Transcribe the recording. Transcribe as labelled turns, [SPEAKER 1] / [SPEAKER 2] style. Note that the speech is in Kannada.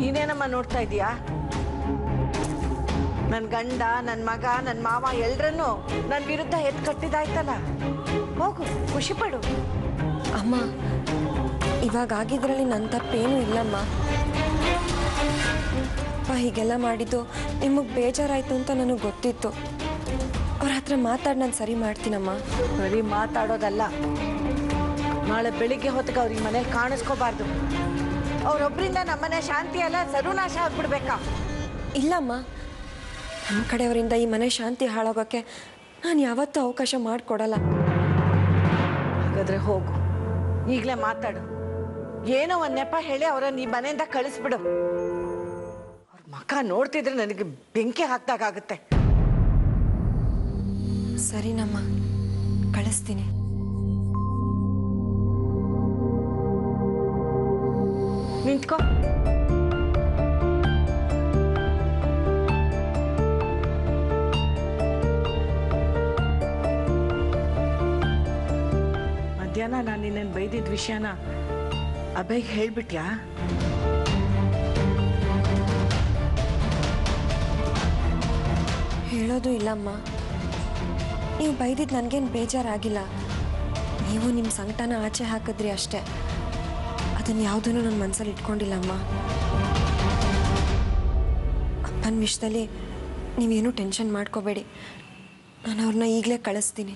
[SPEAKER 1] ನೀನೇನಮ್ಮ ನೋಡ್ತಾ ಇದೀಯಾ? ನನ್ನ ಗಂಡ, ನನ್ನ ಮಗ, ನನ್ನ ಮಾವ ಎಲ್ರನ್ನೂ ನನ್ನ ವಿರುದ್ಧ ಎತ್ತು ಕಟ್ಟಿದಾಯ್ತಲ್ಲ. ಹೋಗು, ಖುಷಿ ಪಡು.
[SPEAKER 2] ಅಮ್ಮ, ಇವಾಗ ಆಗಿದ್ರಲ್ಲಿ ನನ್ನ ತಪ್ಪೇನೂ ಇಲ್ಲಮ್ಮ. ಅಪ್ಪ ಹೀಗೆಲ್ಲ ಮಾಡಿದ್ದು ನಿಮಗೆ ಬೇಜಾರಾಯ್ತು ಅಂತ ನನಗೆ ಗೊತ್ತಿತ್ತು. ಅವ್ರ ಹತ್ರ ಮಾತಾಡಿ ನಾನು ಸರಿ ಮಾಡ್ತೀನಮ್ಮ.
[SPEAKER 1] ಬರೀ ಮಾತಾಡೋದಲ್ಲ, ನಾಳೆ ಬೆಳಿಗ್ಗೆ ಹೊತ್ತಿಗೆ ಅವ್ರಿಗೆ ಮನೇಲಿ ಕಾಣಿಸ್ಕೋಬಾರ್ದು. ಅವ್ರೊಬ್ಬರಿಂದ ನಮ್ಮನೆ ಶಾಂತಿ ಎಲ್ಲ ಸರ್ವನಾಶ ಆಗ್ಬಿಡ್ಬೇಕಾ?
[SPEAKER 2] ಇಲ್ಲಮ್ಮ, ನಮ್ಮ ಕಡೆಯವರಿಂದ ಈ ಮನೆ ಶಾಂತಿ ಹಾಳಾಗೋಕ್ಕೆ ನಾನು ಯಾವತ್ತೂ ಅವಕಾಶ ಮಾಡಿಕೊಡಲ್ಲ.
[SPEAKER 1] ಹಾಗಾದ್ರೆ ಹೋಗು, ಈಗಲೇ ಮಾತಾಡು. ಏನೋ ಒಂದು ನೆಪ ಹೇಳಿ ಅವರನ್ನು ಈ ಮನೆಯಿಂದ ಕಳಿಸ್ಬಿಡು. ಅವ್ರ ಮಕ್ಕ ನೋಡ್ತಿದ್ರೆ ನನಗೆ ಬೆಂಕಿ ಹಾಕ್ದಾಗುತ್ತೆ.
[SPEAKER 2] ಸರಿನಮ್ಮ, ಕಳಿಸ್ತೀನಿ.
[SPEAKER 1] ನಿಂತ್ಕೋ. ಮಧ್ಯಾಹ್ನ ನಾನು ನಿನ್ನನ್ನು ಬೈದಿದ್ದ ವಿಷಯನ ಅಭಯ್ಗೆ ಹೇಳ್ಬಿಟ್ಯಾ?
[SPEAKER 2] ಹೇಳೋದು ಇಲ್ಲಮ್ಮ. ನೀವು ಬೈದಿದ್ದು ನನಗೇನು ಬೇಜಾರಾಗಿಲ್ಲ. ನೀವು ನಿಮ್ಮ ಸಂಕಟನ ಆಚೆ ಹಾಕಿದ್ರಿ ಅಷ್ಟೇ. ಅದನ್ನು ಯಾವುದನ್ನು ನನ್ನ ಮನಸ್ಸಲ್ಲಿ ಇಟ್ಕೊಂಡಿಲ್ಲಮ್ಮ. ಅಪ್ಪನ ವಿಷಯದಲ್ಲಿ ನೀವೇನೂ ಟೆನ್ಷನ್ ಮಾಡ್ಕೋಬೇಡಿ. ನಾನು ಅವ್ರನ್ನ ಈಗಲೇ ಕಳಿಸ್ತೀನಿ.